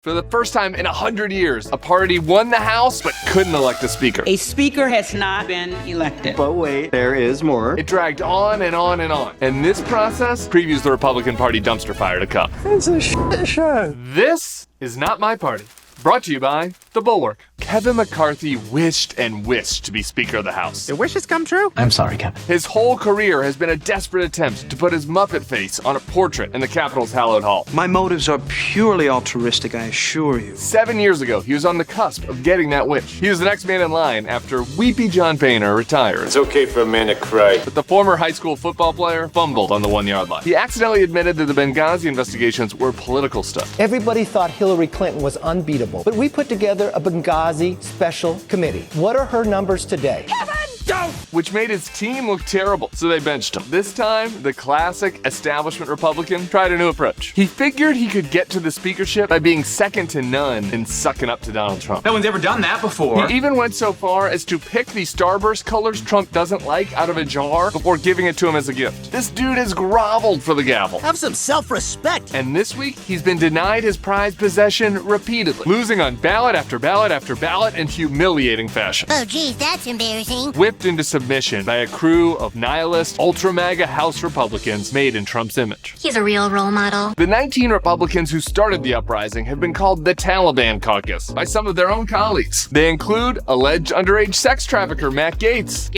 For the first time in 100 years, a party won the House but couldn't elect a speaker. A speaker has not been elected. But wait, there is more. It dragged on and on and on. And this process previews the Republican Party dumpster fire to come. It's a shit show. This is Not My Party. Brought to you by the Bulwark. Kevin McCarthy wished and wished to be Speaker of the House. Your wishes come true? I'm sorry, Kevin. His whole career has been a desperate attempt to put his Muppet face on a portrait in the Capitol's hallowed hall. My motives are purely altruistic, I assure you. 7 years ago, he was on the cusp of getting that wish. He was the next man in line after weepy John Boehner retired. It's okay for a man to cry. But the former high school football player fumbled on the 1-yard line. He accidentally admitted that the Benghazi investigations were political stuff. Everybody thought Hillary Clinton was unbeatable, but we put together a Benghazi special committee. What are her numbers today? Kevin, don't! Which made his team look terrible, so they benched him. This time, the classic establishment Republican tried a new approach. He figured he could get to the speakership by being second to none and sucking up to Donald Trump. No one's ever done that before. He even went so far as to pick the Starburst colors Trump doesn't like out of a jar before giving it to him as a gift. This dude has groveled for the gavel. Have some self-respect. And this week, he's been denied his prized possession repeatedly, losing on ballot after ballot after ballot in humiliating fashion. Oh, geez, that's embarrassing. Whipped into submission by a crew of nihilist, ultra-MAGA House Republicans made in Trump's image. He's a real role model. The 19 Republicans who started the uprising have been called the Taliban Caucus by some of their own colleagues. They include alleged underage sex trafficker Matt Gaetz.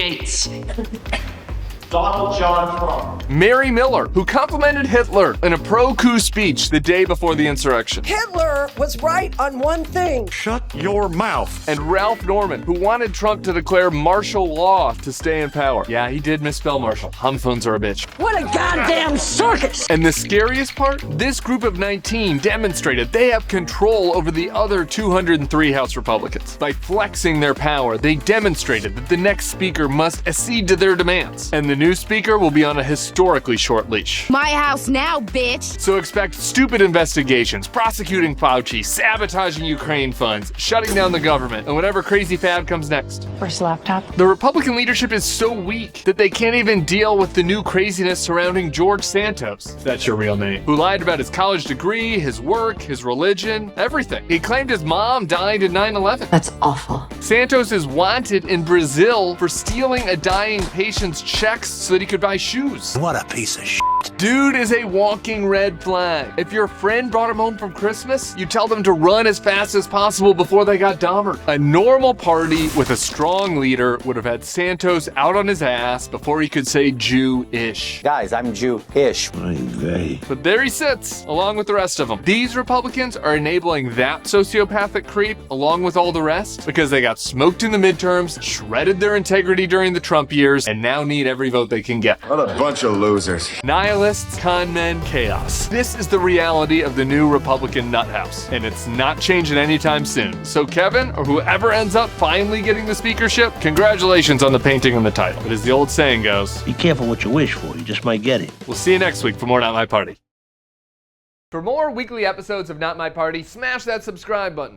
Donald John Trump. Mary Miller, who complimented Hitler in a pro-coup speech the day before the insurrection. Hitler was right on one thing. Shut your mouth. And Ralph Norman, who wanted Trump to declare martial law to stay in power. Yeah, he did misspell martial. Homophones are a bitch. What a goddamn circus! And the scariest part? This group of 19 demonstrated they have control over the other 203 House Republicans. By flexing their power, they demonstrated that the next speaker must accede to their demands. And the new speaker will be on a historically short leash. My house now, bitch! So expect stupid investigations, prosecuting Fauci, sabotaging Ukraine funds, shutting down the government, and whatever crazy fad comes next. Where's the laptop? The Republican leadership is so weak that they can't even deal with the new craziness surrounding George Santos. That's your real name. Who lied about his college degree, his work, his religion, everything. He claimed his mom died in 9/11. That's awful. Santos is wanted in Brazil for stealing a dying patient's checks so that he could buy shoes. What a piece of shit. Dude is a walking red flag. If your friend brought him home from Christmas, you tell them to run as fast as possible before they got Dahmer. A normal party with a strong leader would have had Santos out on his ass before he could say Jew-ish. Guys, I'm Jew-ish. But there he sits, along with the rest of them. These Republicans are enabling that sociopathic creep along with all the rest because they got smoked in the midterms, shredded their integrity during the Trump years, and now need every vote they can get. What a bunch of losers. Nihilists, con men, chaos. This is the reality of the new Republican nuthouse, and it's not changing anytime soon. So Kevin, or whoever ends up finally getting the speakership, congratulations on the painting and the title. But as the old saying goes, be careful what you wish for, you just might get it. We'll see you next week for more Not My Party. For more weekly episodes of Not My Party, smash that subscribe button.